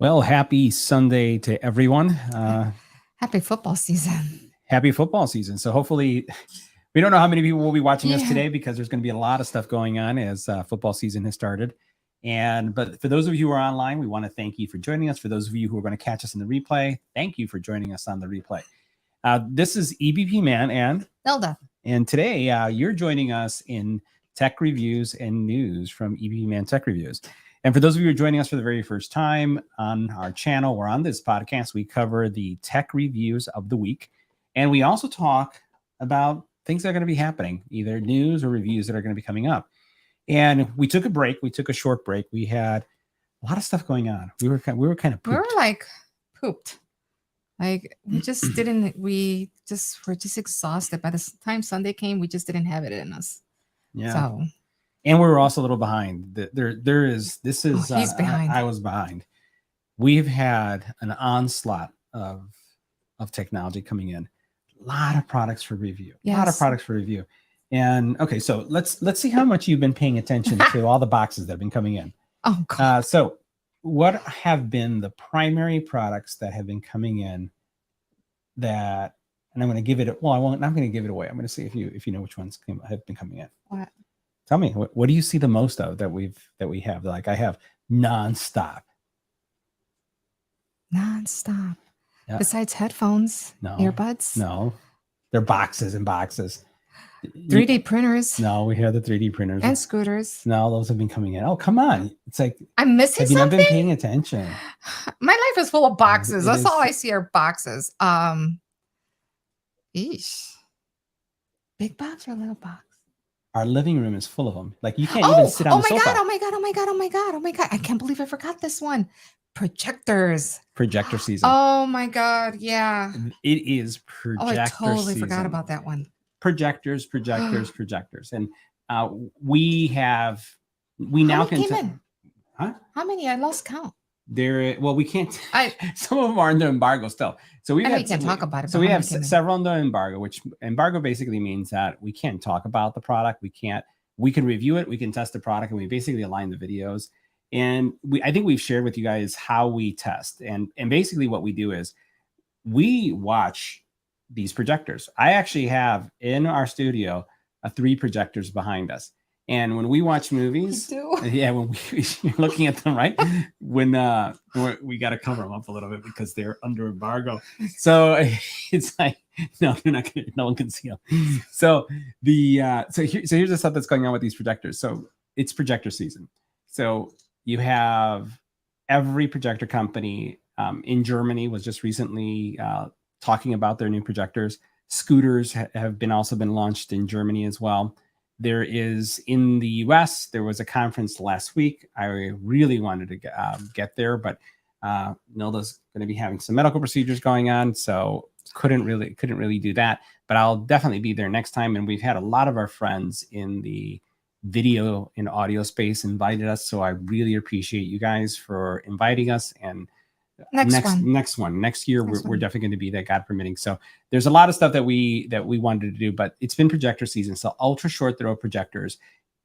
Well, happy Sunday to everyone. Happy football season. Happy football season. So hopefully, we don't know how many people will be watching us Yeah. today because there's going to be a lot of stuff going on as football season has started. But for those of you who are online, we want to thank you for joining us. For those of you who are going to catch us in the replay, thank you for joining us on the replay. This is EBP Man and Zelda. And today you're joining us in tech reviews and news from EBP Man Tech Reviews. And for those of you who are joining us for the very first time on our channel or on this podcast, we cover the tech reviews of the week. And we also talk about things that are going to be happening, either news or reviews that are going to be coming up. And we took a break. We took a short break. We had a lot of stuff going on. We were kind of pooped. We were like pooped. Like we just didn't. We're just exhausted. By the time Sunday came, we just didn't have it in us. Yeah. So. And we were also a little behind. He's behind. I was behind. We've had an onslaught of technology coming in. A lot of products for review. Yes. A lot of products for review. And okay, so let's see how much you've been paying attention to all the boxes that have been coming in. Oh God. So what have been the primary products that have been coming in that, and I'm going to give it, well, I'm going to give it away. I'm going to see if you know which ones have been coming in. What? Tell me, what do you see the most of that we have? Like I have nonstop. Nonstop. Yeah. Besides headphones, No. earbuds. No, they're boxes and boxes. 3D printers. No, we have the 3D printers and scooters. No, those have been coming in. Oh, come on! It's like I'm missing have you something. not been paying attention? My life is full of boxes. That's is. all I see are boxes. Eesh. Big box or little box? Our living room is full of them. Like you can't even sit on the sofa. Oh my God. I can't believe I forgot this one. Projectors. Projector season. Oh my God. Yeah. It is projector I totally season. forgot about that one. Projectors. And we now can tell. Huh? How many? I lost count. We can't. Some of them are under embargo still. So we can't talk about it. So we have several under embargo, which embargo basically means that we can't talk about the product. We can review it. We can test the product, and we basically align the videos. And I think we've shared with you guys how we test. And basically what we do is we watch these projectors. I actually have in our studio 3 projectors behind us. And when we watch movies, yeah, when you're looking at them, right? When we got to cover them up a little bit because they're under embargo. So it's like, no, they're not gonna, no one can see them. So here's the stuff that's going on with these projectors. So it's projector season. So you have every projector company in Germany was just recently talking about their new projectors. Scooters have also been launched in Germany as well. There is in the US, there was a conference last week. I really wanted to get there, but Nilda's going to be having some medical procedures going on, so couldn't really do that. But I'll definitely be there next time. And we've had a lot of our friends in the video and audio space invited us, so I really appreciate you guys for inviting us. And next year we're definitely going to be there, God permitting. So there's a lot of stuff that we wanted to do, but it's been projector season. So ultra short throw projectors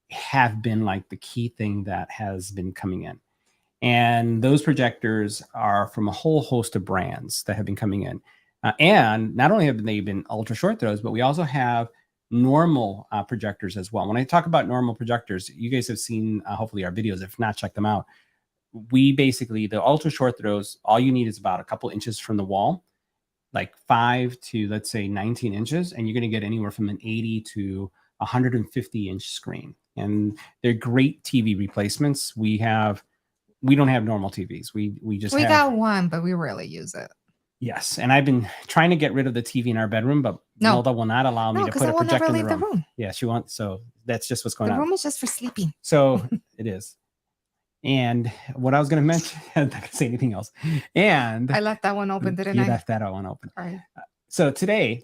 have been like the key thing that has been coming in. And those projectors are from a whole host of brands that have been coming in. And not only have they been ultra short throws, but we also have normal projectors as well. When I talk about normal projectors, you guys have seen hopefully our videos. If not, check them out. We basically, the ultra short throws, all you need is about a couple inches from the wall, like 5 to let's say 19 inches, and you're going to get anywhere from an 80 to 150 inch screen. And they're great TV replacements. We don't have normal TVs. We got one, but we rarely use it. Yes, and I've been trying to get rid of the TV in our bedroom, but Nilda will not allow me to put a projector in the room. Yeah, she wants. So that's just what's going on. The room is just for sleeping. So it is. And what I was going to mention, I'm not going to say anything else. And I left that one open, didn't I? You left that one open. All right. So today,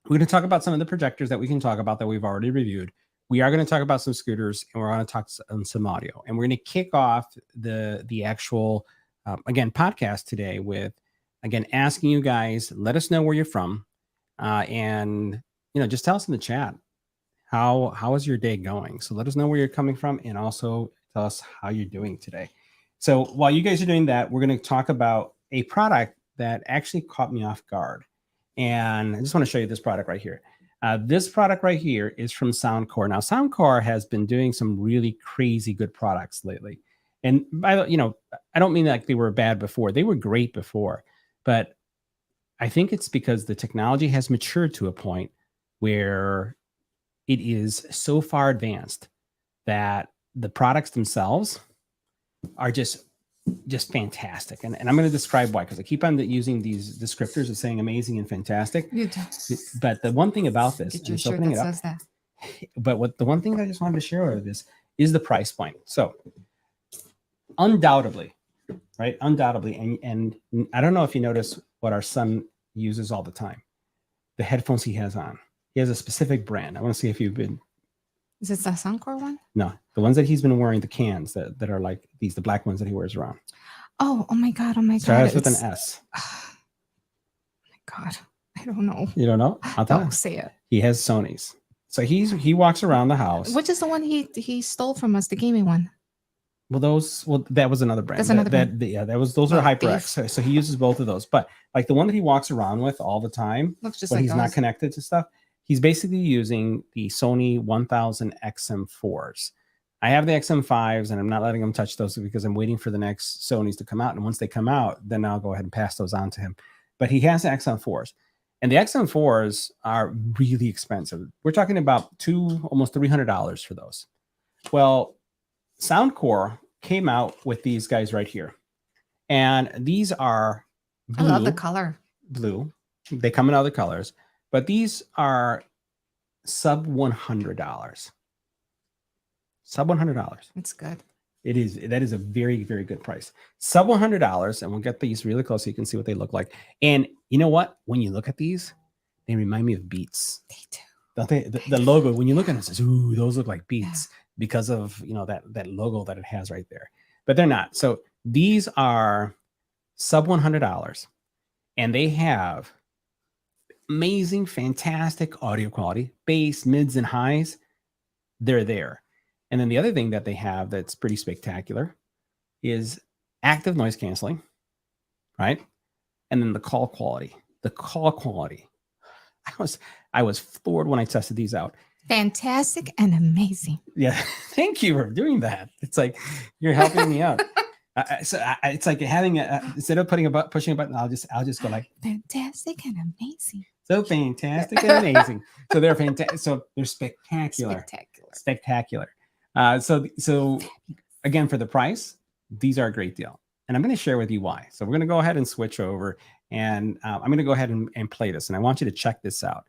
we're going to talk about some of the projectors that we can talk about that we've already reviewed. We are going to talk about some scooters, and we're going to talk some audio. And we're going to kick off the actual, again, podcast today with, again, asking you guys, let us know where you're from. And, just tell us in the chat, how is your day going? So let us know where you're coming from, and also tell us how you're doing today. So while you guys are doing that, we're going to talk about a product that actually caught me off guard. And I just want to show you this product right here. This product right here is from Soundcore. Now, Soundcore has been doing some really crazy good products lately. And I don't mean like they were bad before. They were great before. But I think it's because the technology has matured to a point where it is so far advanced that the products themselves are just fantastic. And I'm going to describe why, because I keep on using these descriptors of saying amazing and fantastic. But the one thing about this, Get your shirt that says that. But the one thing that I just wanted to share with this is the price point. So undoubtedly, right? Undoubtedly. And I don't know if you notice what our son uses all the time, the headphones he has on. He has a specific brand. I want to see if you've been. Is it the Soundcore one? No, the ones that he's been wearing, the cans that are like these, the black ones that he wears around. Oh my God. Starts with an S. Oh my God. I don't know. You don't know? I'll tell you. Say it. He has Sony's. So he walks around the house. Which is the one he stole from us, the gaming one? Well, that was another brand. That's another brand. Those are HyperX. So he uses both of those. But like the one that he walks around with all the time, looks just when like he's not connected to stuff, he's basically using the Sony 1000 XM4s. I have the XM5s, and I'm not letting him touch those because I'm waiting for the next Sonys to come out. And once they come out, then I'll go ahead and pass those on to him. But he has the XM4s. And the XM4s are really expensive. We're talking about almost $300 for those. Well, Soundcore came out with these guys right here. And these are blue. I love the color. Blue. They come in other colors. But these are sub $100. Sub $100. It's good. It is. That is a very, very good price. Sub $100. And we'll get these really close so you can see what they look like. And you know what? When you look at these, they remind me of Beats. They do. Don't they? The logo, when you look at it, it says, ooh, those look like Beats. Yeah. Because of that logo that it has right there. But they're not. So these are sub $100. And they have amazing, fantastic audio quality, bass, mids, and highs. They're there. And then the other thing that they have that's pretty spectacular is active noise canceling, right? And then the call quality. The call quality. I was floored when I tested these out. Fantastic and amazing. Yeah, thank you for doing that. It's like you're helping me out. It's like having instead of pushing a button, I'll just go like fantastic and amazing. So fantastic and amazing. So they're fantastic. So they're spectacular. Spectacular. So again, for the price, these are a great deal, and I'm going to share with you why. So we're going to go ahead and switch over, and I'm going to go ahead and play this, and I want you to check this out.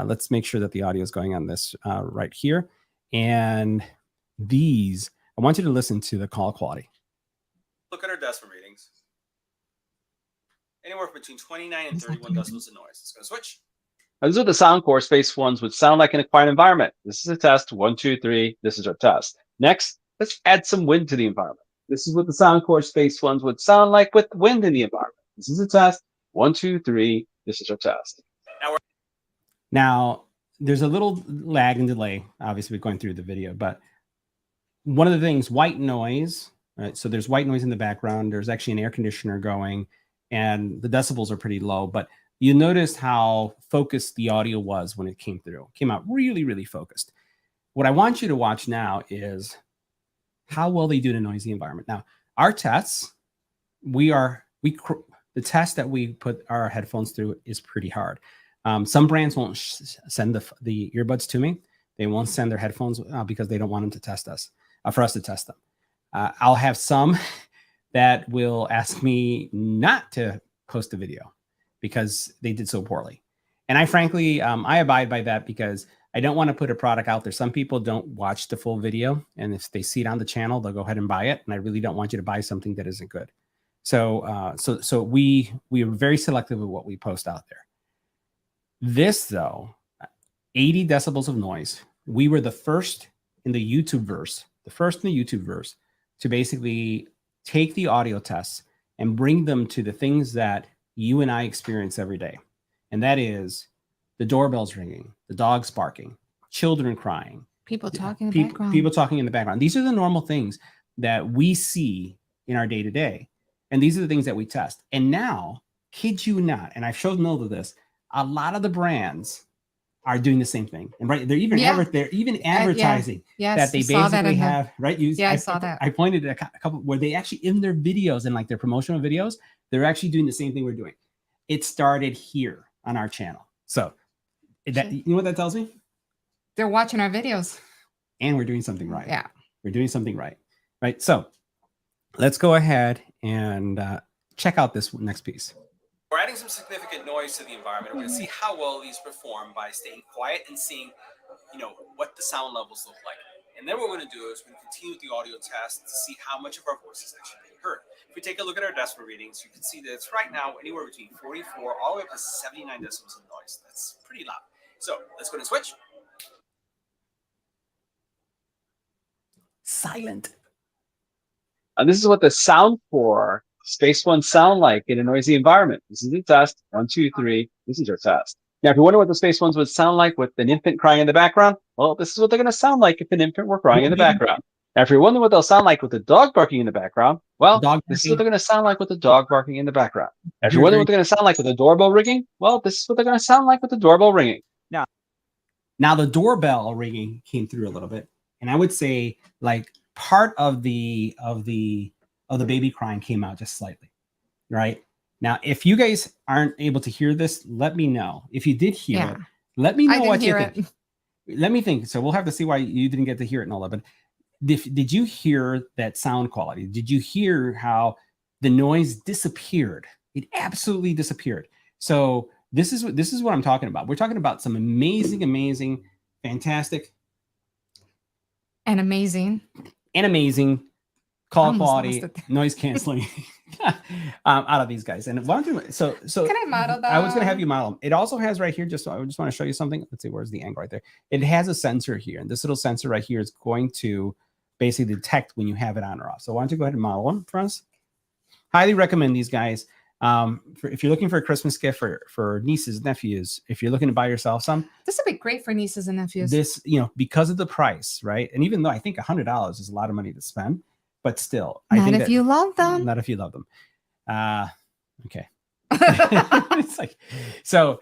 Let's make sure that the audio is going on this right here. And these, I want you to listen to the call quality. Look at our decibel readings. Anywhere between 29 and 31 decibels of noise. It's going to switch. These are the Soundcore Space ones would sound like in a quiet environment. This is a test. 1, 2, 3. This is our test. Next, let's add some wind to the environment. This is what the Soundcore Space ones would sound like with wind in the environment. This is a test. 1, 2, 3. This is our test. Now, there's a little lag and delay, obviously, going through the video, but one of the things, white noise, right? So there's white noise in the background. There's actually an air conditioner going, and the decibels are pretty low, but you noticed how focused the audio was when it came through. It came out really, really focused. What I want you to watch now is how well they do in a noisy environment. Now, our tests, the test that we put our headphones through is pretty hard. Some brands won't send the earbuds to me. They won't send their headphones because they don't want them to test us, for us to test them. I'll have some that will ask me not to post a video because they did so poorly. And I frankly, I abide by that because I don't want to put a product out there. Some people don't watch the full video, and if they see it on the channel, they'll go ahead and buy it. And I really don't want you to buy something that isn't good. So we are very selective of what we post out there. This, though, 80 decibels of noise. We were the first in the YouTube verse, to basically take the audio tests and bring them to the things that you and I experience every day. And that is the doorbells ringing, the dogs barking, children crying. People talking in the background. People talking in the background. These are the normal things that we see in our day to day. And these are the things that we test. And now, kid you not, and I've showed Nilda this, a lot of the brands are doing the same thing. And right, they're even advertising that they basically have, right? I saw that. I pointed at a couple where they actually, in their videos and like their promotional videos, they're actually doing the same thing we're doing. It started here on our channel. So that, you know what that tells me? They're watching our videos. And we're doing something right. Yeah. We're doing something right. Right. So let's go ahead and check out this next piece. We're adding some significant noise to the environment. We're going to see how well these perform by staying quiet and seeing, you know, what the sound levels look like. And then what we're going to do is we're going to continue with the audio test to see how much of our voice is actually being heard. If we take a look at our decibel readings, you can see that it's right now anywhere between 44 all the way up to 79 decibels of noise. That's pretty loud. So let's go and switch. Silent. This is what the Soundcore Space One sound like in a noisy environment. This is the test. 1, 2, 3. This is our test. Now, if you wonder what the Space Ones would sound like with an infant crying in the background, well, this is what they're going to sound like if an infant were crying in the background. Now, if you're wondering what they'll sound like with a dog barking in the background, well, this is what they're going to sound like with a dog barking in the background. Now, if you're wondering what they're going to sound like with a doorbell ringing, well, this is what they're going to sound like with the doorbell ringing. Now the doorbell ringing came through a little bit, and I would say like part of the baby crying came out just slightly, right? Now, if you guys aren't able to hear this, let me know. If you did hear it, let me know what you think. Let me think. So we'll have to see why you didn't get to hear it and all that. But did you hear that sound quality? Did you hear how the noise disappeared? It absolutely disappeared. So this is what I'm talking about. We're talking about some amazing, fantastic, and amazing call quality, noise canceling out of these guys. And why don't you, so can I model that? I was going to have you model them. It also has right here, I just want to show you something. Let's see, where's the angle right there? It has a sensor here, and this little sensor right here is going to basically detect when you have it on or off. So why don't you go ahead and model them for us? Highly recommend these guys. If you're looking for a Christmas gift for nieces, nephews, if you're looking to buy yourself some, this would be great for nieces and nephews. This, you know, because of the price, right? And even though I think $100 is a lot of money to spend, but still, not if you love them. Not if you love them. Okay. It's like, so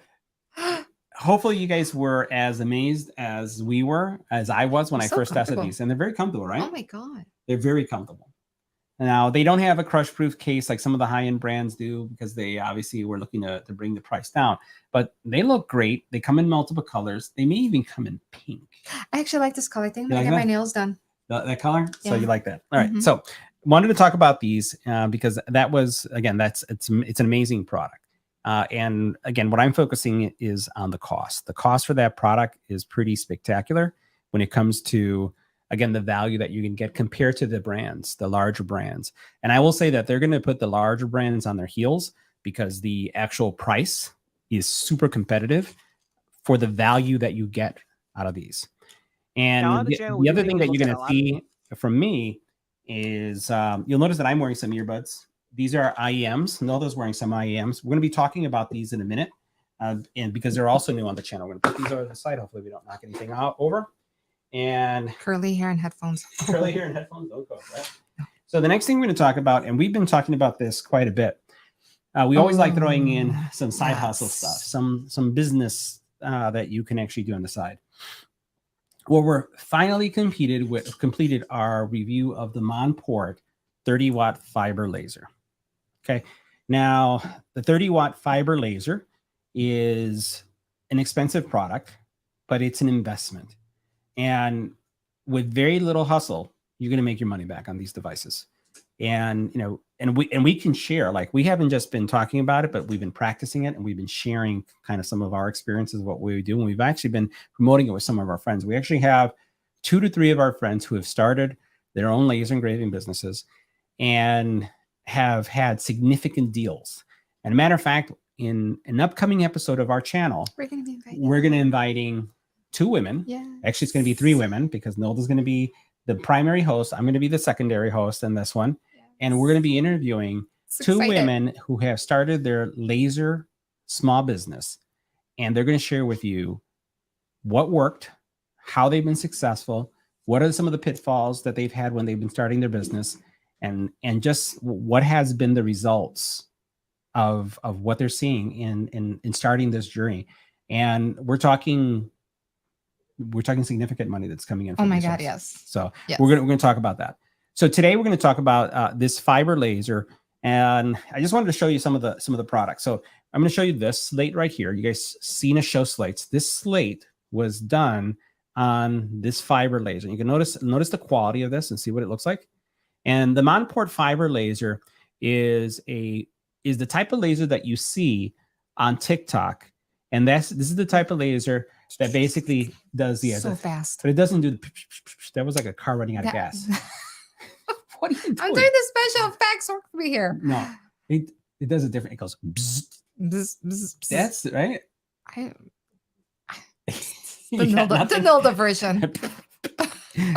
hopefully you guys were as amazed as I was when I first tested these, and they're very comfortable, right? Oh my God. They're very comfortable. Now, they don't have a crush-proof case like some of the high-end brands do, because they obviously were looking to bring the price down. But they look great. They come in multiple colors. They may even come in pink. I actually like this color. I think I'm going to get my nails done. That color? Yeah. So you like that. All right. Mm-hmm. So wanted to talk about these because that was, again, it's an amazing product. And again, what I'm focusing is on the cost. The cost for that product is pretty spectacular when it comes to, again, the value that you can get compared to the brands, the larger brands. And I will say that they're going to put the larger brands on their heels because the actual price is super competitive for the value that you get out of these. And the other thing that you're going to see from me is you'll notice that I'm wearing some earbuds. These are IEMs. Nilda's wearing some IEMs. We're going to be talking about these in a minute. And because they're also new on the channel, we're going to put these over to the side. Hopefully we don't knock anything out over. And curly hair and headphones. Curly hair and headphones. Don't go, right? So the next thing we're going to talk about, and we've been talking about this quite a bit. We always like throwing in some side hustle stuff, some business that you can actually do on the side. Well, we're finally completed our review of the Monport 30-watt fiber laser. Okay, now the 30-watt fiber laser is an expensive product, but it's an investment. And with very little hustle, you're going to make your money back on these devices. And, you know, and we can share, like, we haven't just been talking about it, but we've been practicing it, and we've been sharing kind of some of our experiences, what we do. And we've actually been promoting it with some of our friends. We actually have 2 to 3 of our friends who have started their own laser engraving businesses and have had significant deals. And a matter of fact, in an upcoming episode of our channel, we're going to be inviting 2 women. Yeah. Actually, it's going to be 3 women because Nilda's going to be the primary host. I'm going to be the secondary host in this one. Yes. And we're going to be interviewing 2 women who have started their laser small business. And they're going to share with you what worked, how they've been successful, what are some of the pitfalls that they've had when they've been starting their business, and just what has been the results of what they're seeing in starting this journey. And we're talking significant money that's coming in. Oh from my these God, folks. yes. So Yes. we're gonna talk about that. So today we're going to talk about this fiber laser, and I just wanted to show you some of the products. So I'm going to show you this slate right here. You guys seen us show slates. This slate was done on this fiber laser. You can notice the quality of this and see what it looks like. And the Monport fiber laser is the type of laser that you see on TikTok, and this is the type of laser that basically does so fast. but it doesn't do the. That was like a car running out of gas. What are you doing? I'm doing the special effects work over here. No, it does it different. It goes. Bzz. Bzz, bzz, bzz. That's right. The Nilda version.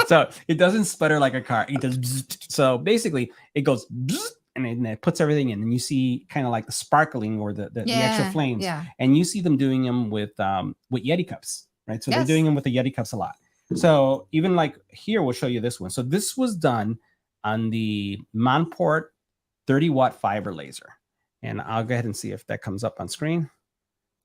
So it doesn't sputter like a car. It does. Bzz. So basically, it goes bzz, and it puts everything in, and you see kind of like the sparkling or the extra flames. Yeah. And you see them doing them with Yeti cups, right? So Yes. they're doing them with the Yeti cups a lot. So even like here, we'll show you this one. So this was done on the Monport 30-watt fiber laser. And I'll go ahead and see if that comes up on screen.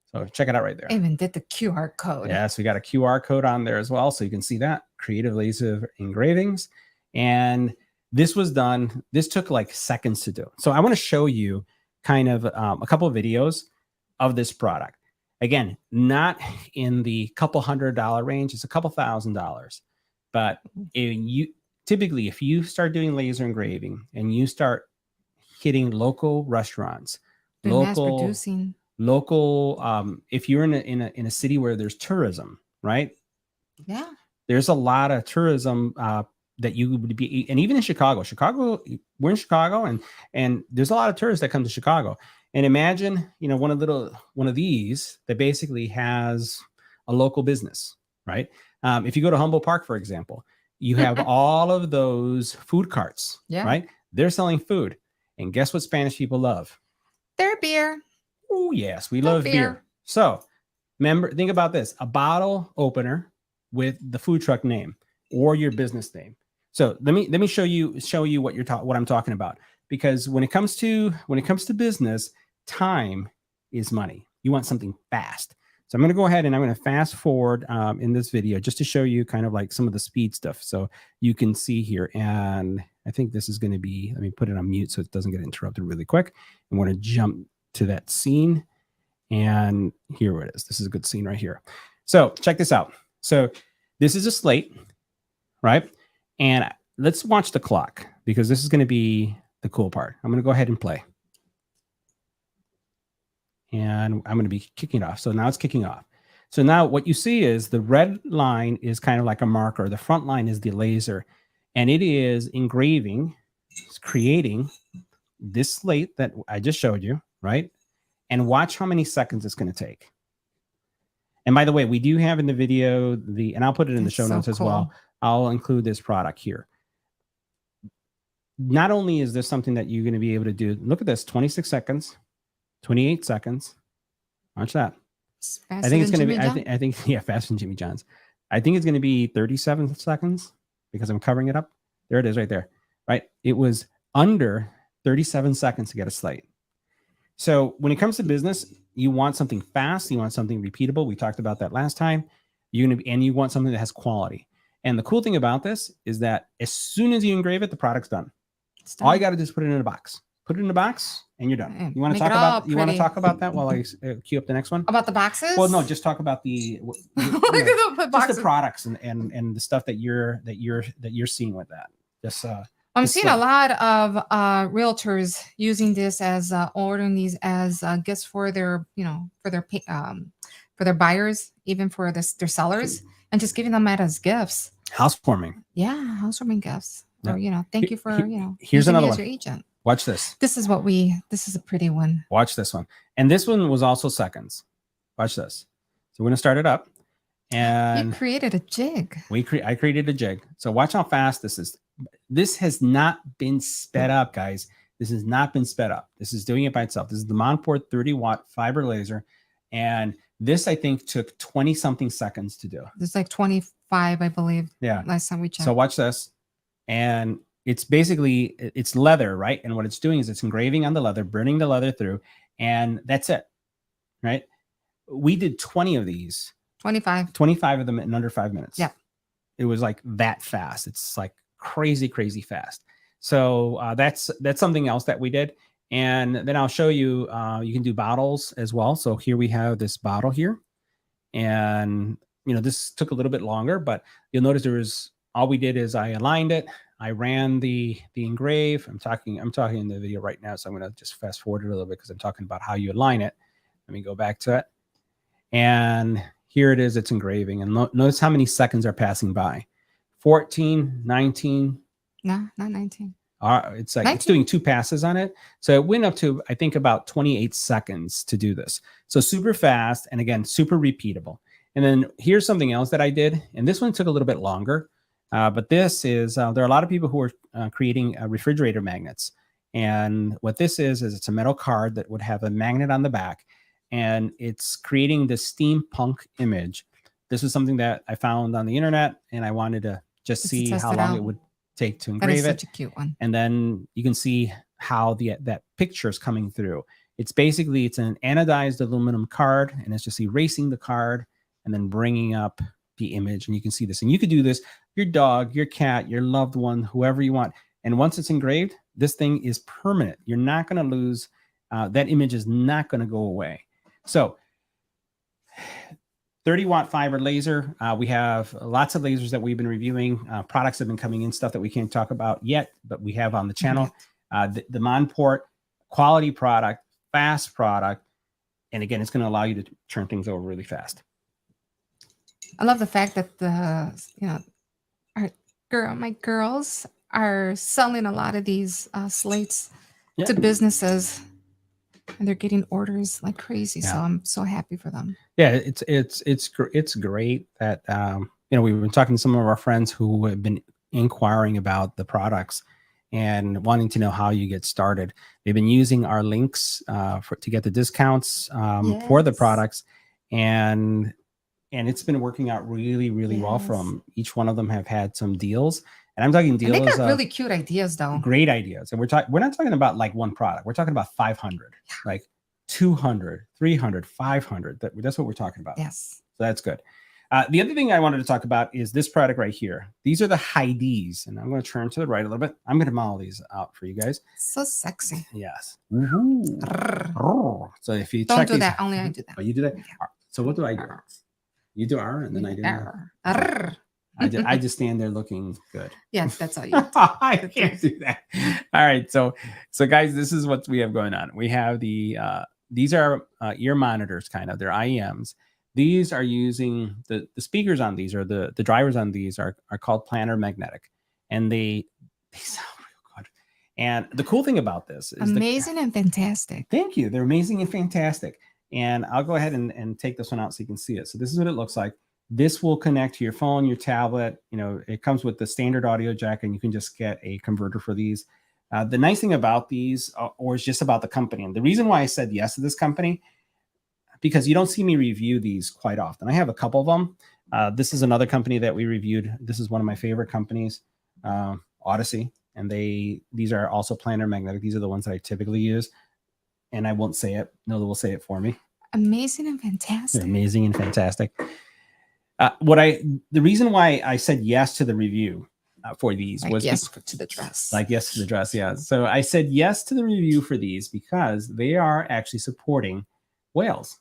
So check it out right there. I even did the QR code. Yes, we got a QR code on there as well. So you can see that. Creative laser engravings. And this was done, this took like seconds to do. So I want to show you kind of a couple of videos of this product. Again, not in the couple $100 range, it's a couple $1,000. But typically, if you start doing laser engraving and you start hitting local restaurants, Mass producing. local, if you're in a city where there's tourism, right? Yeah. There's a lot of tourism that you would be, and even in Chicago, we're in Chicago, and there's a lot of tourists that come to Chicago. And imagine, one of these that basically has a local business, right? If you go to Humboldt Park, for example, you have all of those food carts, right? They're selling food. And guess what Spanish people love? Their beer. Oh, yes. We love beer. So think about this, a bottle opener with the food truck name or your business name. So let me show you what I'm talking about, because when it comes to business, time is money. You want something fast. So I'm going to go ahead and I'm going to fast forward in this video just to show you kind of like some of the speed stuff. So you can see here, and I think this is going to be, let me put it on mute so it doesn't get interrupted really quick. I'm going to jump to that scene, and here it is. This is a good scene right here. So check this out. So this is a slate, right? And let's watch the clock, because this is going to be the cool part. I'm going to go ahead and play. And I'm going to be kicking it off. So now it's kicking off. So now what you see is the red line is kind of like a marker. The front line is the laser. And it is engraving, it's creating this slate that I just showed you, right? And watch how many seconds it's going to take. And by the way, we do have in the video, and I'll put it in the show notes as well. I'll include this product here. Not only is this something that you're going to be able to do, look at this, 26 seconds. 28 seconds. Watch that. I think it's going to be, I think, yeah, faster than Jimmy John's. I think it's going to be 37 seconds because I'm covering it up. There it is right there, right? It was under 37 seconds to get a slate. So when it comes to business, you want something fast. You want something repeatable. We talked about that last time. And you want something that has quality. And the cool thing about this is that as soon as you engrave it, the product's done. All you got to do is put it in a box. Put it in a box and you're done. You want to talk about that while I queue up the next one? About the boxes? Well, no, just talk about the just the products and the stuff that you're seeing with that. Just I'm seeing a lot of realtors using this as ordering these as gifts for their for their buyers, even for their sellers, and just giving them as gifts. Housewarming. Yeah, housewarming gifts. Or thank you for here's another one. Your agent. Watch this. This is a pretty one. Watch this one. And this one was also seconds. Watch this. So we're going to start it up. And you created a jig. I created a jig. So watch how fast this is. This has not been sped up, guys. This has not been sped up. This is doing it by itself. This is the Monport 30-watt fiber laser. And this, I think, took 20-something seconds to do. There's like 25, I believe. Yeah. Last time we checked. So watch this. And it's basically, it's leather, right? And what it's doing is it's engraving on the leather, burning the leather through, and that's it, right? We did 20 of these. 25 of them in under 5 minutes. Yeah. It was like that fast. It's like crazy, crazy fast. So that's something else that we did. And then I'll show you, you can do bottles as well. So here we have this bottle here. And, this took a little bit longer, but you'll notice all we did is I aligned it. I ran the engrave. I'm talking in the video right now. So I'm going to just fast forward it a little bit because I'm talking about how you align it. Let me go back to it. And here it is, it's engraving. And notice how many seconds are passing by. 14, 19. No, not 19. It's like 19? It's doing 2 passes on it. So it went up to, I think, about 28 seconds to do this. So super fast, and again, super repeatable. And then here's something else that I did. And this one took a little bit longer. But this is, there are a lot of people who are creating refrigerator magnets. And what this is it's a metal card that would have a magnet on the back. And it's creating this steampunk image. This was something that I found on the internet, and I wanted to just see how long it would take to engrave it. That is such a cute one. And then you can see how that picture is coming through. It's basically, it's an anodized aluminum card, and it's just erasing the card and then bringing up the image. And you can see this. And you could do this, your dog, your cat, your loved one, whoever you want. And once it's engraved, this thing is permanent. You're not going to lose, that image is not going to go away. So 30-watt fiber laser. We have lots of lasers that we've been reviewing. Products have been coming in, stuff that we can't talk about yet, but we have on the channel. The Monport, quality product, fast product. And again, it's going to allow you to turn things over really fast. I love the fact that my girls are selling a lot of these slates to businesses. And they're getting orders like crazy. Yeah. So I'm so happy for them. Yeah, it's great that we've been talking to some of our friends who have been inquiring about the products and wanting to know how you get started. They've been using our links to get the discounts for the products, and it's been working out really, really well for them. Each one of them have had some deals. And I'm talking deals. And they got really cute ideas, though. Great ideas. And we're not talking about like one product. We're talking about 500, like 200, 300, 500. That's what we're talking about. Yes. So that's good. The other thing I wanted to talk about is this product right here. These are the high Ds. And I'm going to turn to the right a little bit. I'm going to model these out for you guys. So sexy. Yes. So if you don't do that, only I do that. Oh, you do that? Yeah. So what do I do? You do R, and then I do R. I just stand there looking good. Yes, that's all you do. I can't do that. All right. So guys, this is what we have going on. We have these are ear monitors, kind of. They're IEMs. These are using the speakers on these, or the drivers on these are called Planar magnetic. And they sound real good. And the cool thing about this is amazing and fantastic. Thank you. They're amazing and fantastic. And I'll go ahead and take this one out so you can see it. So this is what it looks like. This will connect to your phone, your tablet. It comes with the standard audio jack, and you can just get a converter for these. The nice thing about these, or it's just about the company, and the reason why I said yes to this company, because you don't see me review these quite often. I have a couple of them. This is another company that we reviewed. This is one of my favorite companies, Odyssey, and these are also Planar magnetic. These are the ones that I typically use, and I won't say it. Nola will say it for me. Amazing and fantastic. They're amazing and fantastic. The reason why I said yes to the review for these was yes to the dress. Like yes to the dress, yeah. So I said yes to the review for these because they are actually supporting whales.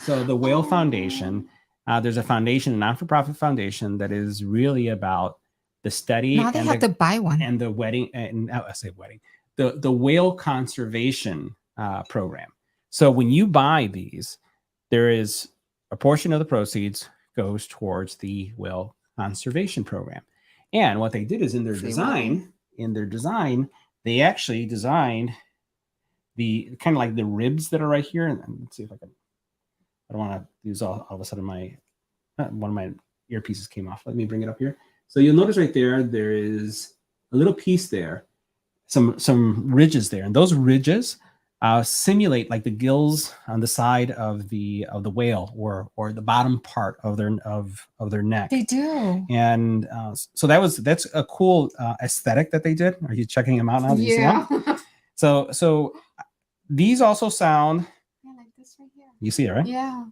So the Whale Foundation, there's a foundation, a non-for-profit foundation that is really about the study. Now they have to buy one. And the wedding, and I say wedding, the whale conservation program. So when you buy these, there is a portion of the proceeds goes towards the whale conservation program. And what they did is in their design, they actually designed the kind of like the ribs that are right here. And let's see if I don't want to use all of a sudden one of my earpieces came off. Let me bring it up here. So you'll notice right there is a little piece there, some ridges there. And those ridges simulate like the gills on the side of the whale or the bottom part of their neck. They do. And so that's a cool aesthetic that they did. Are you checking them out now? Do you see them? So these also sound. Yeah, like this right here. You see it, right? Yeah.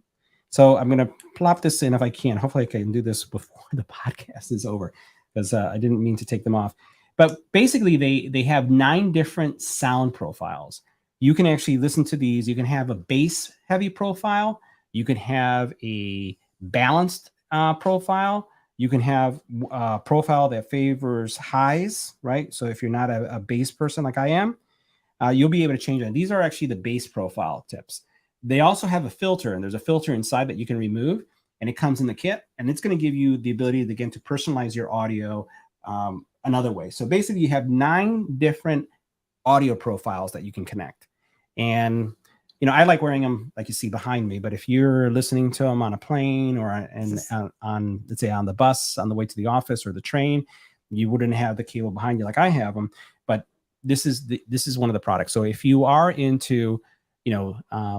So I'm gonna plop this in if I can. Hopefully, I can do this before the podcast is over, because I didn't mean to take them off. But basically, they have 9 different sound profiles. You can actually listen to these. You can have a bass heavy profile. You can have a balanced profile. You can have a profile that favors highs, right? So if you're not a bass person like I am, you'll be able to change that. These are actually the bass profile tips. They also have a filter, and there's a filter inside that you can remove, and it comes in the kit, and it's going to give you the ability to, again, to personalize your audio another way. So basically, you have 9 different audio profiles that you can connect. And I like wearing them like you see behind me, but if you're listening to them on a plane or on let's say on the bus on the way to the office or the train, you wouldn't have the cable behind you like I have them. But this is one of the products. So if you are into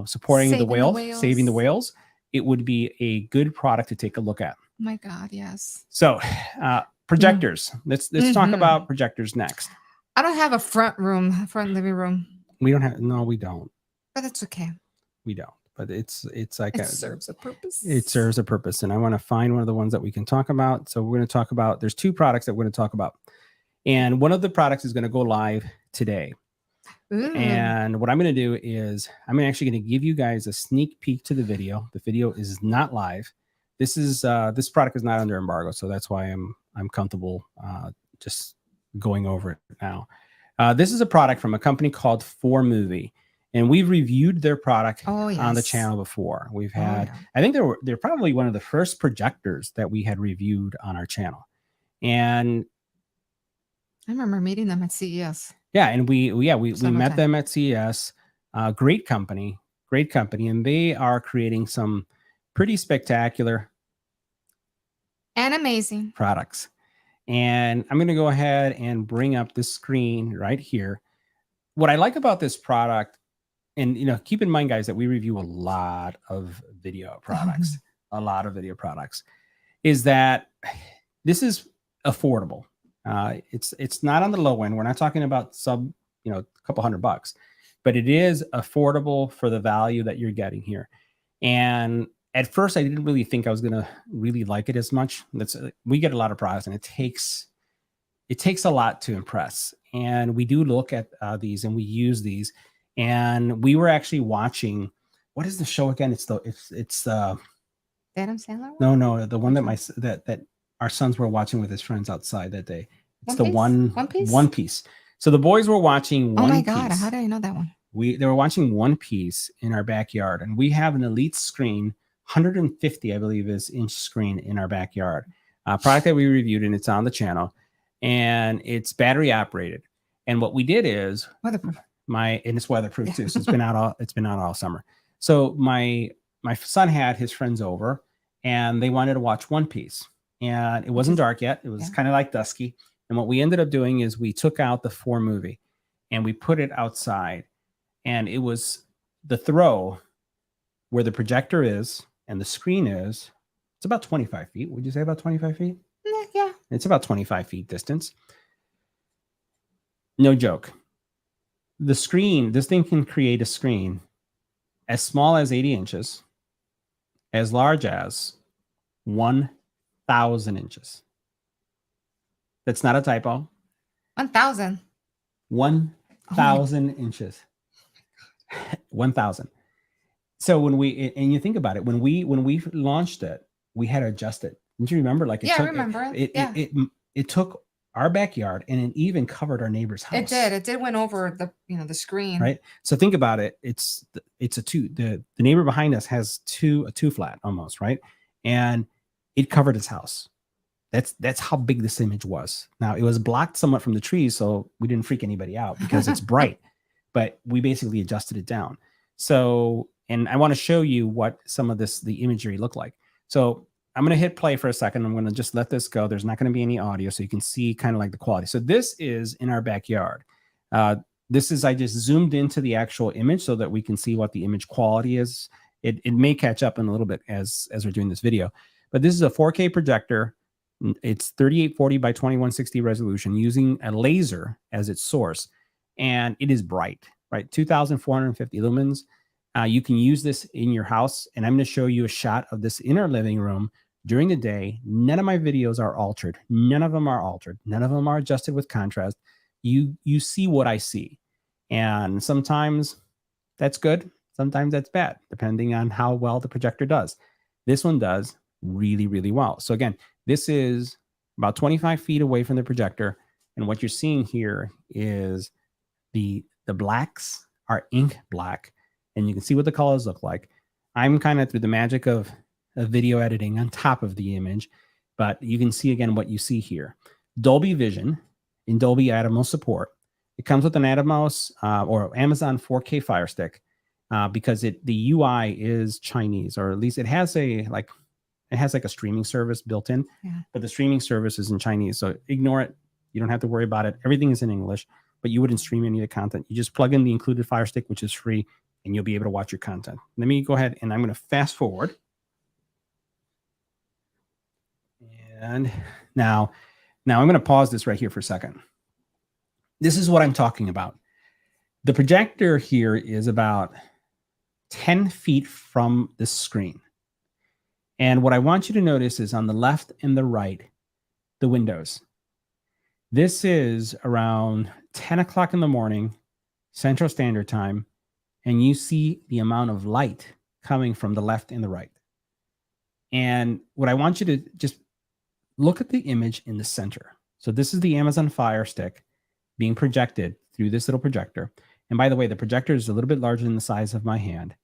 supporting Saving the whale, the whales. saving the whales, it would be a good product to take a look at. Oh my God, yes. So projectors. Let's talk about projectors next. I don't have a front living room. We don't have. No, we don't. But that's okay. We don't. But it's like it serves a purpose. It serves a purpose, and I want to find one of the ones that we can talk about. So we're going to talk about. There's 2 products that we're going to talk about, and one of the products is going to go live today. Ooh. And what I'm going to do is I'm actually going to give you guys a sneak peek to the video. The video is not live. This product is not under embargo, so that's why I'm comfortable just going over it now. This is a product from a company called 4Movie, and we've reviewed their product on the channel before. We've had, I think they're probably one of the first projectors that we had reviewed on our channel, and I remember meeting them at CES. Yeah, and we met them at CES. Great company, and they are creating some pretty spectacular and amazing products. And I'm going to go ahead and bring up the screen right here. What I like about this product, and keep in mind, guys, that we review a lot of video products, is that this is affordable. It's not on the low end. We're not talking about a couple $100, but it is affordable for the value that you're getting here. And at first, I didn't really think I was going to really like it as much. We get a lot of products, and it takes a lot to impress. And we do look at these, and we use these. And we were actually watching. What is the show again? It's the Adam Sandler No, one? the one that our sons were watching with his friends outside that day. It's One Piece? So the boys were watching One Piece. Oh my God, how did I know that one? They were watching One Piece in our backyard, and we have an Elite screen, 150, I believe, inch screen in our backyard. Product that we reviewed, and it's on the channel, and it's battery operated. And what we did is weatherproof. And it's weatherproof too. So it's been out all summer. So my son had his friends over, and they wanted to watch One Piece, and it wasn't dark yet. It was kind of like dusky. And what we ended up doing is we took out the 4Movie, and we put it outside, and it was the throw where the projector is and the screen is. It's about 25 feet. Would you say about 25 feet? Yeah. It's about 25 feet distance. No joke. The screen, this thing can create a screen as small as 80 inches, as large as 1,000 inches. That's not a typo. 1,000. 1,000 inches. 1,000. So when you think about it, when we launched it, we had to adjust it. Don't you remember? Like I remember. It took our backyard, and it even covered our neighbor's house. It did went over the screen. Right. So think about it. It's the neighbor behind us has a two flat almost, right? And it covered his house. That's how big this image was. Now it was blocked somewhat from the trees, so we didn't freak anybody out because it's bright, but we basically adjusted it down. So, and I want to show you what some of the imagery looked like. So I'm going to hit play for a second. I'm going to just let this go. There's not going to be any audio, so you can see kind of like the quality. So this is in our backyard. this is, I just zoomed into the actual image so that we can see what the image quality is. It may catch up in a little bit as we're doing this video, but this is a 4K projector. It's 3840 by 2160 resolution using a laser as its source. And it is bright, right? 2,450 lumens. You can use this in your house. And I'm going to show you a shot of this in our living room during the day. None of my videos are altered. None of them are altered. None of them are adjusted with contrast. You see what I see. And sometimes that's good. Sometimes that's bad, depending on how well the projector does. This one does really, really well. So again, this is about 25 feet away from the projector. And what you're seeing here is the blacks are ink black. And you can see what the colors look like. I'm kind of through the magic of video editing on top of the image, but you can see again what you see here. Dolby Vision in Dolby Atmos support. It comes with an Atmos or Amazon 4K Fire Stick because the UI is Chinese, or at least it has like a streaming service built in, but the streaming service is in Chinese. So ignore it. You don't have to worry about it. Everything is in English, but you wouldn't stream any of the content. You just plug in the included Fire Stick, which is free, and you'll be able to watch your content. Let me go ahead and I'm going to fast forward. And now I'm going to pause this right here for a second. This is what I'm talking about. The projector here is about 10 feet from the screen. And what I want you to notice is on the left and the right, the windows. This is around 10 o'clock in the morning, Central Standard Time, and you see the amount of light coming from the left and the right. And what I want you to just look at the image in the center. So this is the Amazon Fire Stick being projected through this little projector. And by the way, the projector is a little bit larger than the size of my hand.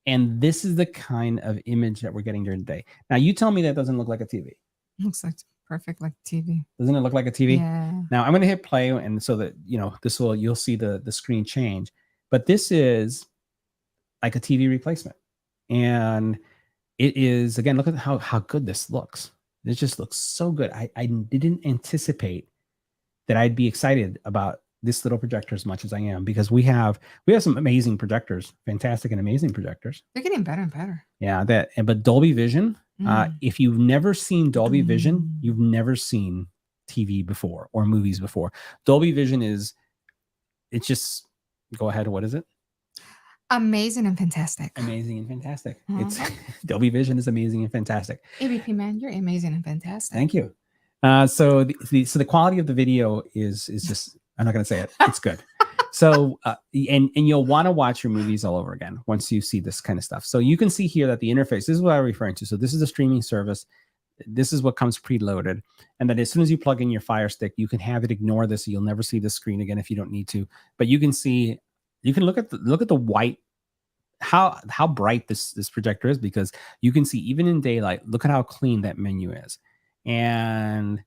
And this is the kind of image that we're getting during the day. Now, you tell me that doesn't look like a TV. Looks like perfect like TV. Doesn't it look like a TV? Yeah. Now, I'm going to hit play, and so that, you'll see the screen change. But this is like a TV replacement. And it is, again, look at how good this looks. It just looks so good. I didn't anticipate that I'd be excited about this little projector as much as I am, because we have some amazing projectors, fantastic and amazing projectors. They're getting better and better. Yeah, but Dolby Vision, if you've never seen Dolby Vision, you've never seen TV before or movies before. Dolby Vision it's just, go ahead, what is it? Amazing and fantastic. Amazing and fantastic. It's Dolby Vision is amazing and fantastic. AVP man, you're amazing and fantastic. Thank you. So the quality of the video is just, I'm not going to say it. It's good. So and you'll want to watch your movies all over again once you see this kind of stuff. So you can see here that the interface, this is what I'm referring to. So this is a streaming service. This is what comes preloaded. And that as soon as you plug in your Fire Stick, you can have it ignore this. So you'll never see the screen again if you don't need to. But you can see, you can look at the white, how bright this projector is, because you can see even in daylight, look at how clean that menu is. And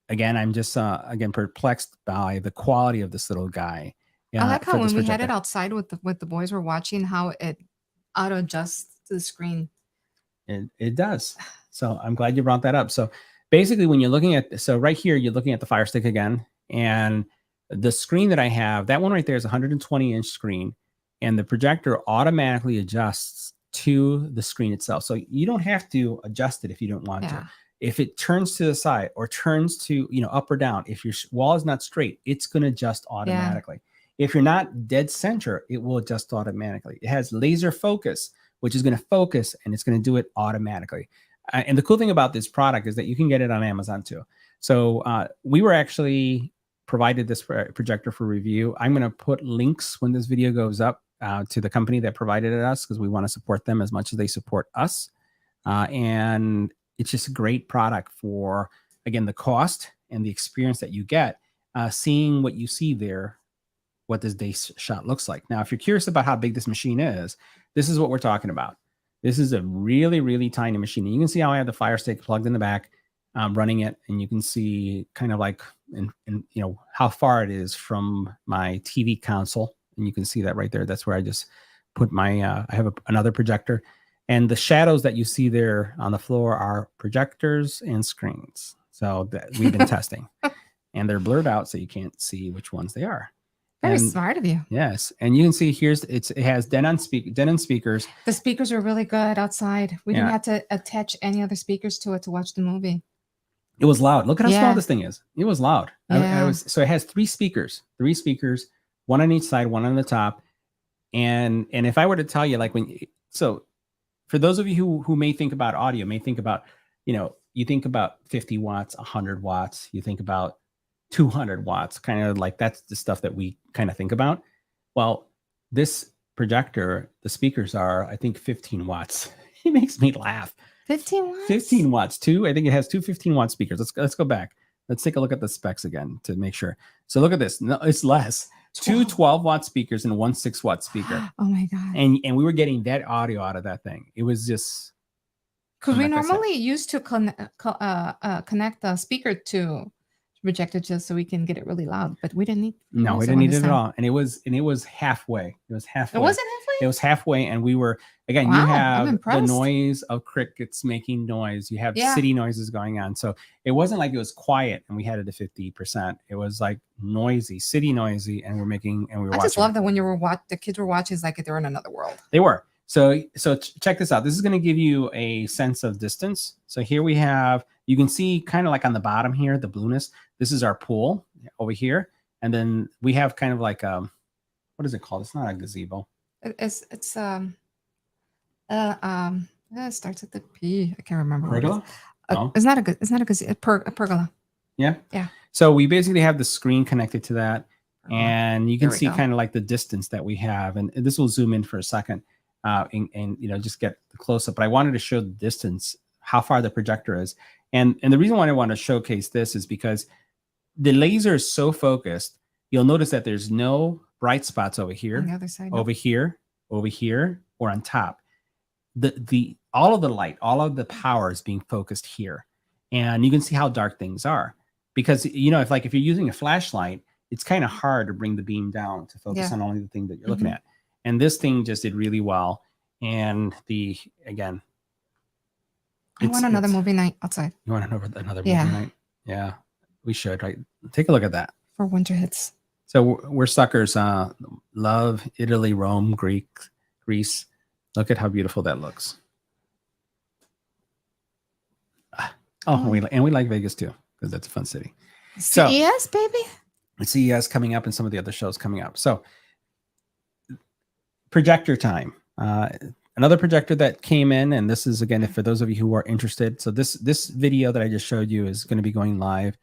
again, I'm just perplexed by the quality of this little guy. I like how when we had it outside with the boys were watching, how it auto adjusts to the screen. It does. So I'm glad you brought that up. So basically, when you're looking at, so right here, you're looking at the Fire Stick again, and the screen that I have, that one right there is a 120-inch screen, and the projector automatically adjusts to the screen itself. So you don't have to adjust it if you don't want to. If it turns to the side or turns to, up or down, if your wall is not straight, it's going to adjust automatically. If you're not dead center, it will adjust automatically. It has laser focus, which is going to focus, and it's going to do it automatically. And the cool thing about this product is that you can get it on Amazon too. So we were actually provided this projector for review. I'm going to put links when this video goes up to the company that provided it us, because we want to support them as much as they support us. And it's just a great product for, again, the cost and the experience that you get, seeing what you see there, what this day shot looks like. Now, if you're curious about how big this machine is, this is what we're talking about. This is a really, really tiny machine. And you can see how I have the Fire Stick plugged in the back, running it. And you can see kind of like, how far it is from my TV console. And you can see that right there. That's where I just put my, I have another projector. And the shadows that you see there on the floor are projectors and screens. So that we've been testing. And they're blurred out, so you can't see which ones they are. Very And smart of you. yes, and you can see it has Denon speakers. The speakers are really good outside. We didn't Yeah. have to attach any other speakers to it to watch the movie. It was loud. Look at how small Yeah. this thing is. It was loud. Yeah. So it has three speakers, one on each side, one on the top. And if I were to tell you, like so for those of you who may think about audio, may think about, you think about 50 watts, 100 watts, you think about 200 watts, kind of like that's the stuff that we kind of think about. Well, this projector, the speakers are, I think, 15 watts. It makes me laugh. 15 watts? 15 watts, too. I think it has two 15-watt speakers. Let's go back. Let's take a look at the specs again to make sure. So look at this. No, it's less. 2 12-watt speakers and one 6-watt speaker. Oh my God. And we were getting that audio out of that thing. It was just... Because we normally used to connect the speaker to projector just so we can get it really loud, but we didn't need. No, we didn't need it at all. And it was halfway. It was halfway. It wasn't halfway? It was halfway, and we were, again, Wow, you I'm have the impressed. noise of crickets making noise. You have Yeah. city noises going on. So it wasn't like it was quiet and we had it to 50%. It was like noisy, city noisy, and we were I watching. just love that when the kids were watching, it's like they're in another world. They were. So check this out. This is going to give you a sense of distance. So here we have, you can see kind of like on the bottom here, the blueness. This is our pool over here. And then we have kind of like, what is it called? It's not a gazebo. It starts at the P. I can't remember. Pergola? No. It's not a gazebo. A pergola. Yeah. Yeah. So we basically have the screen connected to that. And you can There we see go. kind of like the distance that we have. And this will zoom in for a second and just get the close up. But I wanted to show the distance, how far the projector is. And the reason why I want to showcase this is because the laser is so focused. You'll notice that there's no bright spots over here, On the other side. over here, or on top. All of the light, all of the power is being focused here. And you can see how dark things are. Because, if you're using a flashlight, it's kind of hard to bring the beam down to focus on only the thing that you're looking at. And this thing just did really well. And again, I want another movie night outside. You want another movie night? Yeah, we should, right? Take a look at that. For winter hits. So we're suckers. Love Italy, Rome, Greece. Look at how beautiful that looks. We like Vegas too, because that's a fun city. CES, baby. CES coming up and some of the other shows coming up. So projector time. Another projector that came in, and this is, again, for those of you who are interested. So this video that I just showed you is going to be going live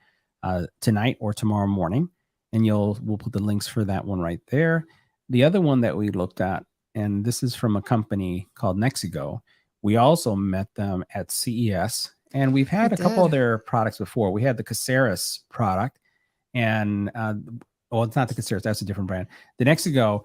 tonight or tomorrow morning, and we'll put the links for that one right there. The other one that we looked at, and this is from a company called Nexigo. We also met them at CES, and we've had a couple of their products before. We had the Casaris product, and it's not the Casaris, that's a different brand. The Nexigo.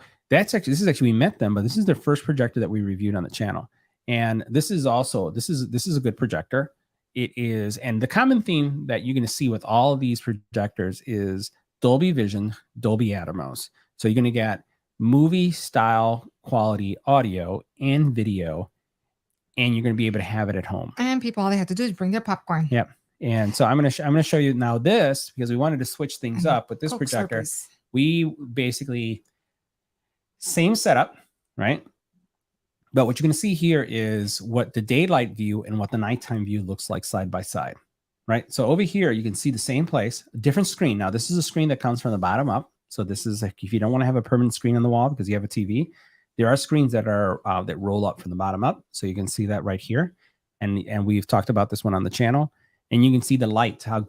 We met them, but this is their first projector that we reviewed on the channel. And this is a good projector. It is, and the common theme that you're going to see with all of these projectors is Dolby Vision, Dolby Atmos. So you're going to get movie style quality audio and video, and you're going to be able to have it at home. And people, all they have to do is bring their popcorn. Yep. And so I'm going to show you now this, because we wanted to switch things up with this projector. Slurpees. We basically, same setup, right? But what you're going to see here is what the daylight view and what the nighttime view looks like side by side, right? So over here, you can see the same place, a different screen. Now, this is a screen that comes from the bottom up. So this is like, if you don't want to have a permanent screen on the wall because you have a TV, there are screens that are that roll up from the bottom up. So you can see that right here. And we've talked about this one on the channel. And you can see the light, how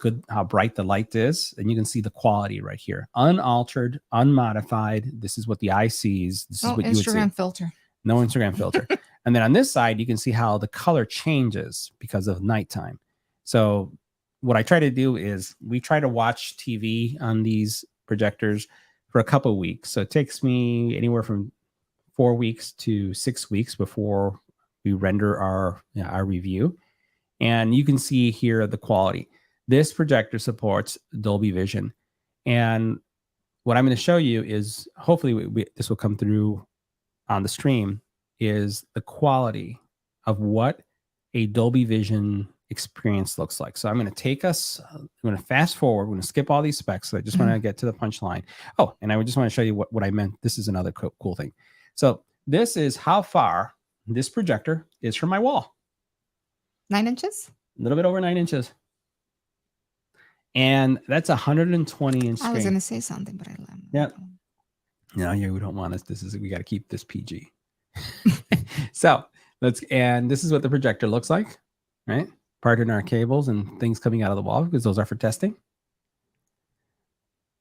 bright the light is. And you can see the quality right here. Unaltered, unmodified. This is what the eye sees. This is what you would see. Instagram filter. No Instagram filter. And then on this side, you can see how the color changes because of nighttime. So what I try to do is we try to watch TV on these projectors for a couple of weeks. So it takes me anywhere from 4 weeks to 6 weeks before we render our review. And you can see here the quality. This projector supports Dolby Vision. And what I'm going to show you is, hopefully this will come through on the stream, is the quality of what a Dolby Vision experience looks like. So I'm going to take us, I'm going to fast forward. We're going to skip all these specs. So I just want to get to the punchline. Oh, and I would just want to show you what I meant. This is another cool thing. So this is how far this projector is from my wall. 9 inches? A little bit over 9 inches. And that's 120 inch screen. I was going to say something, but I left. Yeah. No, yeah, we don't want us. We got to keep this PG. So and this is what the projector looks like, right? Pardon our cables and things coming out of the wall because those are for testing.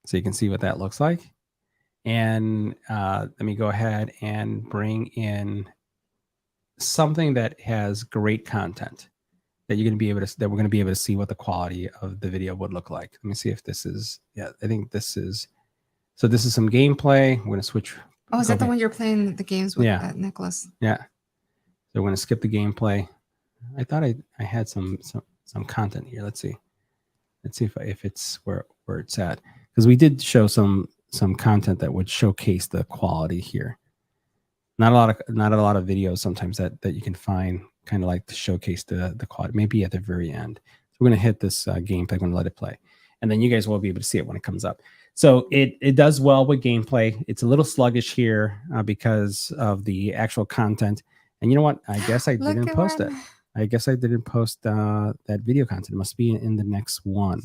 So you can see what that looks like. And let me go ahead and bring in something that has great content that you're going to be able to, that we're going to be able to see what the quality of the video would look like. Let me see if this is, yeah, I think this is, so this is some gameplay. We're going to switch. Oh, is that the one you're playing the games with, Nicholas? Yeah. So we're going to skip the gameplay. I thought I had some content here. Let's see. Let's see if it's where it's at. Because we did show some content that would showcase the quality here. Not a lot of videos sometimes that you can find kind of like to showcase the quality, maybe at the very end. So we're going to hit this gameplay. I'm going to let it play. And then you guys will be able to see it when it comes up. So it does well with gameplay. It's a little sluggish here because of the actual content. And you know what? I guess I didn't post it. I guess I didn't post that video content. It must be in the next one.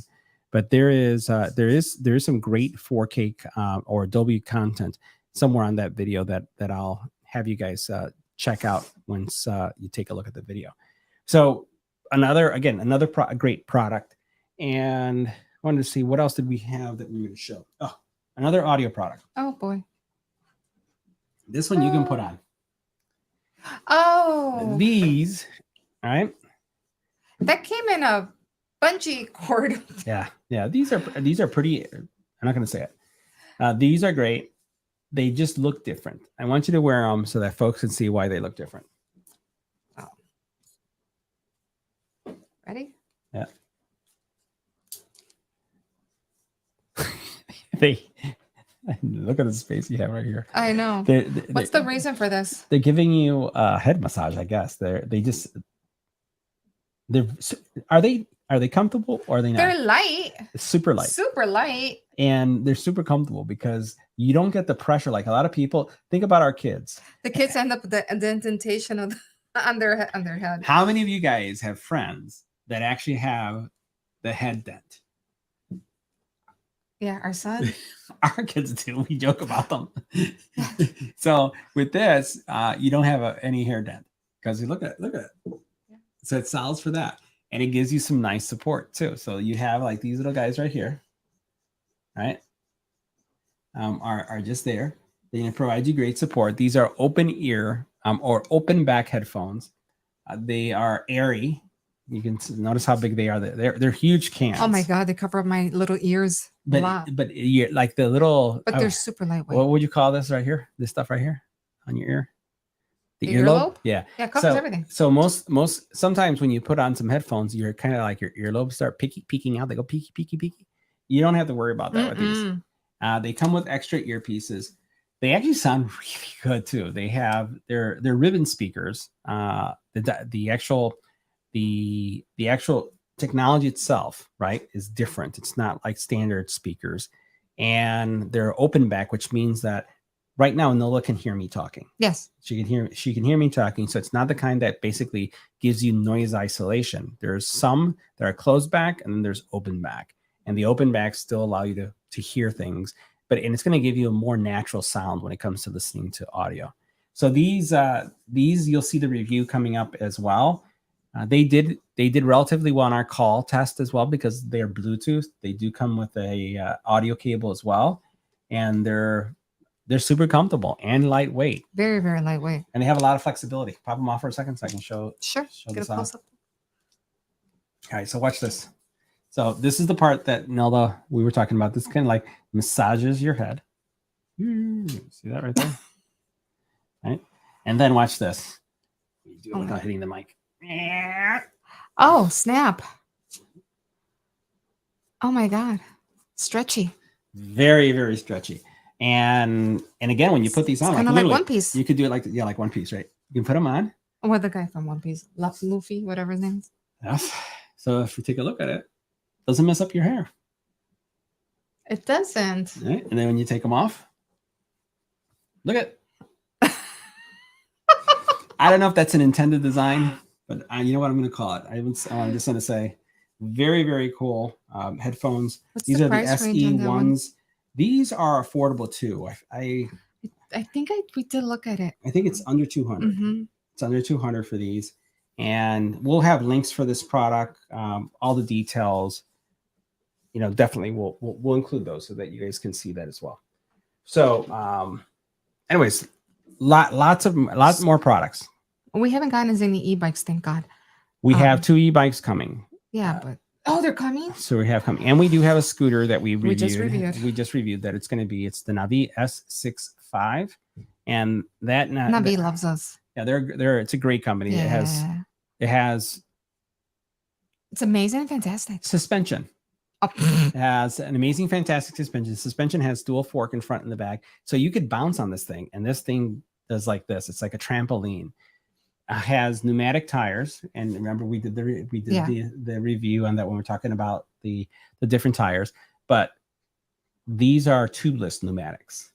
But there is some great 4K or Dolby content somewhere on that video that I'll have you guys check out once you take a look at the video. So another great product. And I wanted to see what else did we have that we would show. Oh, another audio product. Oh boy. This one you can put on. Oh. These, all right. That came in a bungee cord. Yeah. These are pretty. I'm not going to say it. These are great. They just look different. I want you to wear them so that folks can see why they look different. Oh. Ready? Yeah. Look at the space you have right here. I know. What's the reason for this? They're giving you a head massage, I guess. Are they comfortable or are they not? They're light. Super light. Super light. And they're super comfortable because you don't get the pressure. Like a lot of people think about our kids. The kids end up with the indentation of on their head. How many of you guys have friends that actually have the head dent? Yeah, our son. Our kids do. We joke about them. So with this, you don't have any hair dent because you look at it. Yeah. So it solves for that. And it gives you some nice support too. So you have like these little guys right here, right? Are just there. They're going to provide you great support. These are open ear or open back headphones. They are airy. You can notice how big they are. They're huge cans. Oh my God, they cover up my little ears a lot. But you're like the little. But they're super lightweight. What would you call this right here? This stuff right here on your ear? The earlobe? Yeah. Yeah, it covers everything. So sometimes when you put on some headphones, you're kind of like your earlobes start peeking out. They go peeky. You don't have to worry about that with these. They come with extra earpieces. They actually sound really good too. They're ribbon speakers. The actual technology itself, right, is different. It's not like standard speakers, and they're open back, which means that right now Nola can hear me talking. Yes, she can hear me talking. So it's not the kind that basically gives you noise isolation. There's some that are closed back, and then there's open back, and the open backs still allow you to hear things, and it's going to give you a more natural sound when it comes to listening to audio. So these you'll see the review coming up as well. They did relatively well on our call test as well because they're Bluetooth. They do come with a audio cable as well, and they're super comfortable and lightweight. Very, very lightweight. And they have a lot of flexibility. Pop them off for a second so I can show. Sure. Show Get this a close up. All right, so watch this. So this is the part that Nelda we were talking about. This kind of like massages your head. See that right there? Right, and then watch this. You do it without hitting the mic. Oh, snap. Oh my God. Stretchy. Very, very stretchy. And again, when you put these on, kind of like One Piece. You could do it like One Piece, right? You can put them on. Or the guy from One Piece, Luffy, whatever his name is. Yes. So if you take a look at it, doesn't mess up your hair. It doesn't. Right? And then when you take them off, look at. I don't know if that's an intended design, but you know what I'm going to call it. I'm just going to say, very, very cool headphones. What's These the are the price range on SE that one? ones. These are affordable too. I think we did look at it. I think it's under 200. Mm-hmm. It's under 200 for these, and we'll have links for this product, all the details. You know, definitely we'll include those so that you guys can see that as well. So, anyways, lots more products. We haven't gotten as any e-bikes, thank God. We have 2 e-bikes coming. Yeah, but they're coming. So we have coming, and we do have a scooter that we just reviewed. We just reviewed that. It's the Navi S65, and that Navi loves us. Yeah, they're it's a great company. Yeah. It has it's amazing and fantastic suspension. Oh. It has an amazing, fantastic suspension. The suspension has dual fork in front and the back, so you could bounce on this thing, and this thing does like this. It's like a trampoline. Has pneumatic tires, and remember we did the review on that when we're talking about the different tires. But these are tubeless pneumatics,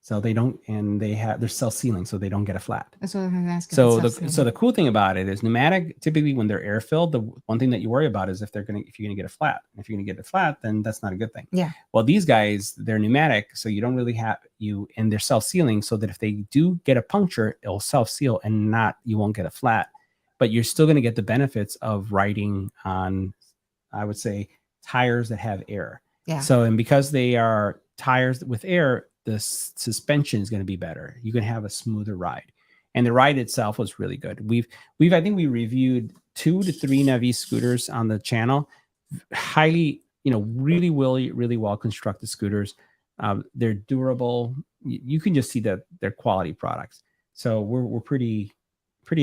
so they're self-sealing, so they don't get a flat. That's what I'm asking. So the cool thing about it is pneumatic. Typically, when they're air filled, the one thing that you worry about is if you're gonna get a flat. If you're gonna get a flat, then that's not a good thing. Yeah. Well, these guys, they're pneumatic, so you don't really have and they're self-sealing, so that if they do get a puncture, it'll self-seal and you won't get a flat. But you're still gonna get the benefits of riding on, I would say, tires that have air. Yeah. So, and because they are tires with air, the suspension is going to be better. You can have a smoother ride, and the ride itself was really good. I think we reviewed 2 to 3 Navi scooters on the channel. Highly, really well constructed scooters. They're durable. You can just see that they're quality products. So we're pretty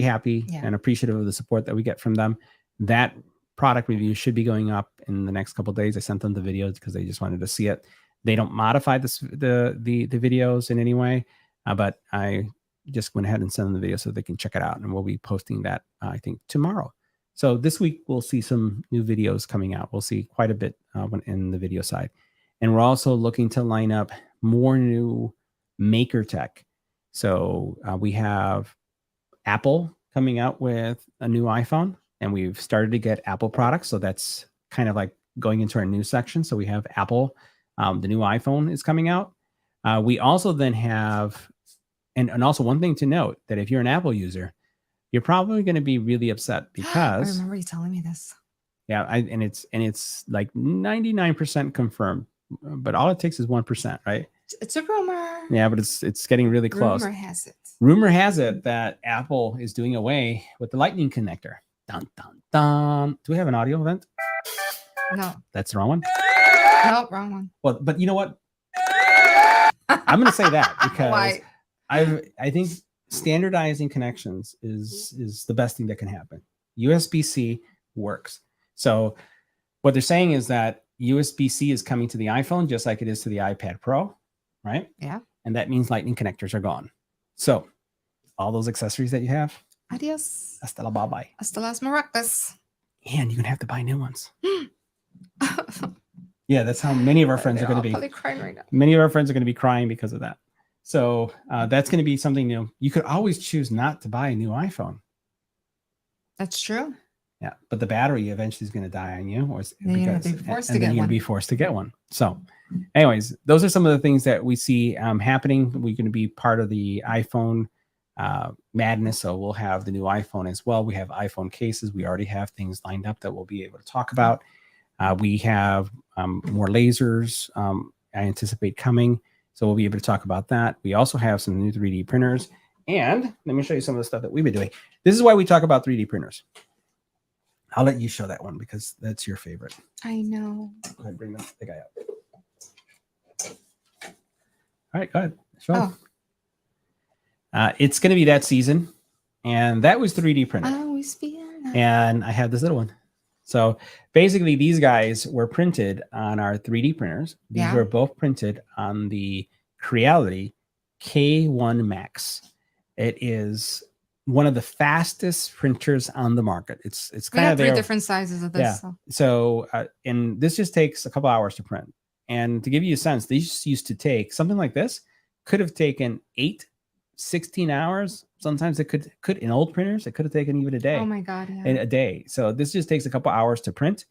happy and appreciative of the support that we get from them. That product review should be going up in the next couple of days. I sent them the videos because they just wanted to see it. They don't modify the videos in any way, but I just went ahead and sent them the video so they can check it out, and we'll be posting that I think tomorrow. So this week we'll see some new videos coming out. We'll see quite a bit in the video side, and we're also looking to line up more new maker tech. So we have Apple coming out with a new iPhone, and we've started to get Apple products. So that's kind of like going into our news section. So we have Apple. The new iPhone is coming out. We also then have, and also one thing to note, that if you're an Apple user, you're probably going to be really upset because I remember you telling me this. Yeah, and it's like 99% confirmed, but all it takes is 1%, right? It's a rumor. Yeah, but it's getting really close. Rumor has it that Apple is doing away with the Lightning connector. Dun dun dun. Do we have an audio event? No, that's the wrong one. No, wrong one. Well, but you know what? I'm going to say that because I think standardizing connections is the best thing that can happen. USB-C works. So what they're saying is that USB-C is coming to the iPhone just like it is to the iPad Pro, right? Yeah. And that means Lightning connectors are gone. So all those accessories that you have, adios. Hasta la bye-bye. Hasta las maracas. And you're going to have to buy new ones. Yeah, that's how many of our friends are going to be. Probably crying right now. Many of our friends are going to be crying because of that. So that's going to be something new. You could always choose not to buy a new iPhone. That's true. Yeah, but the battery eventually is going to die on you, or you're going to be forced to get one. So, anyways, those are some of the things that we see happening. We're going to be part of the iPhone madness, so we'll have the new iPhone as well. We have iPhone cases. We already have things lined up that we'll be able to talk about. We have more lasers I anticipate coming, so we'll be able to talk about that. We also have some new 3D printers, and let me show you some of the stuff that we've been doing. This is why we talk about 3D printers. I'll let you show that one because that's your favorite. I know. Go ahead, bring the guy up. All right, go ahead. Show him. It's going to be that season, and that was 3D printed. I always feel that. And I have this little one. So basically, these guys were printed on our 3D printers. These were both printed on the Creality K1 Max. It is one of the fastest printers on the market. It's We kind have of 3 there. different sizes of this. Yeah. So. So, and this just takes a couple hours to print. And to give you a sense, these used to take something like this could have taken 8, 16 hours. Sometimes it could in old printers, it could have taken even a day. Oh my God. Yeah. A day. So this just takes a couple hours to print.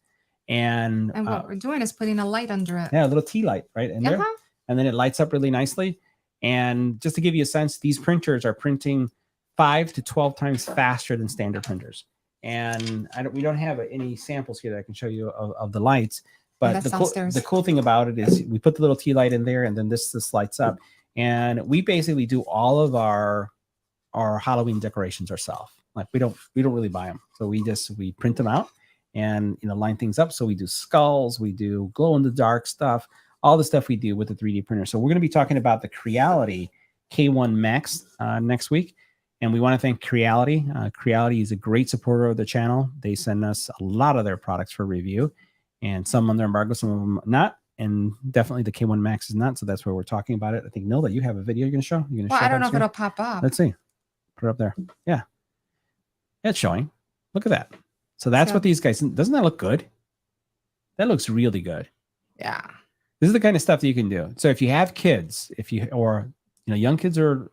And what we're doing is putting a light under it. yeah, a little tea light right in there. And then it lights up really nicely. And just to give you a sense, these printers are printing 5 to 12 times faster than standard printers. And we don't have any samples here that I can show you of the lights. But the cool thing about it is we put the little tea light in there, and then this lights up. And we basically do all of our Halloween decorations ourselves. Like we don't really buy them. So we print them out and line things up. So we do skulls, we do glow in the dark stuff, all the stuff we do with the 3D printer. So we're going to be talking about the Creality K1 Max next week. And we want to thank Creality. Creality is a great supporter of the channel. They send us a lot of their products for review, and some on their embargo, some of them not. And definitely the K1 Max is not. So that's where we're talking about it. I think, Nilda, you have a video you're going to show? You're I don't know if it'll pop up. Let's see. Put it up there. Yeah. It's showing. Look at that. So that's what these guys, doesn't that look good? That looks really good. Yeah. This is the kind of stuff that you can do. So if you have kids, or young kids or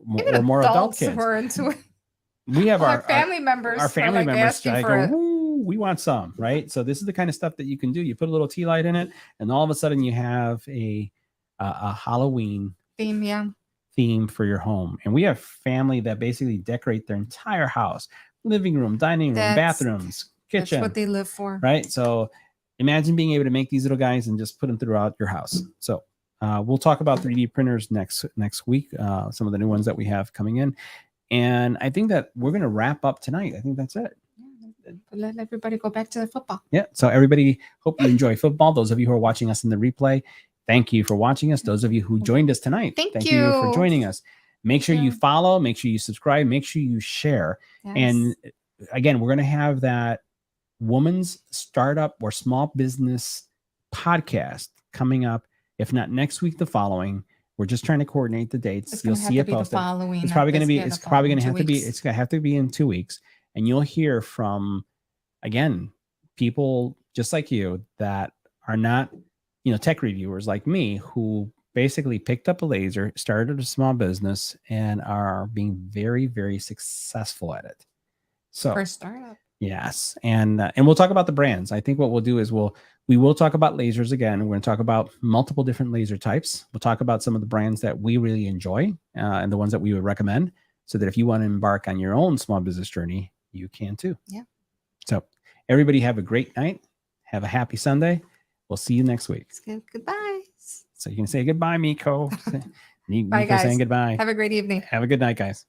more adult kids, who are into it. We have our family members. Our family members go, "Ooh, we want some," right? So this is the kind of stuff that you can do. You put a little tea light in it, and all of a sudden you have a Halloween theme for your home. And we have family that basically decorate their entire house, living room, dining room, bathrooms, kitchen. That's what they live for, right? So imagine being able to make these little guys and just put them throughout your house. So we'll talk about 3D printers next week, some of the new ones that we have coming in. And I think that we're going to wrap up tonight. I think that's it. Let everybody go back to the football. Yeah. So everybody, hope you enjoy football. Those of you who are watching us in the replay, thank you for watching us. Those of you who joined us tonight, thank you for joining us. Make sure you follow, make sure you subscribe, make sure you share. Yes. And again, we're going to have that woman's startup or small business podcast coming up. If not next week, the following. We're just trying to coordinate the dates. You'll see it posted. It's probably going to be. It's probably going to have to be. It's going to have to be in 2 weeks, and you'll hear from, again, people just like you that are not, tech reviewers like me, who basically picked up a laser, started a small business, and are being very, very successful at it. So first startup. Yes, and we'll talk about the brands. I think what we'll do is we will talk about lasers again. We're going to talk about multiple different laser types. We'll talk about some of the brands that we really enjoy and the ones that we would recommend, so that if you want to embark on your own small business journey, you can too. Yeah. So everybody have a great night. Have a happy Sunday. We'll see you next week. Goodbye. So you can say goodbye, Miko. Bye, guys. Saying goodbye. Have a great evening. Have a good night, guys.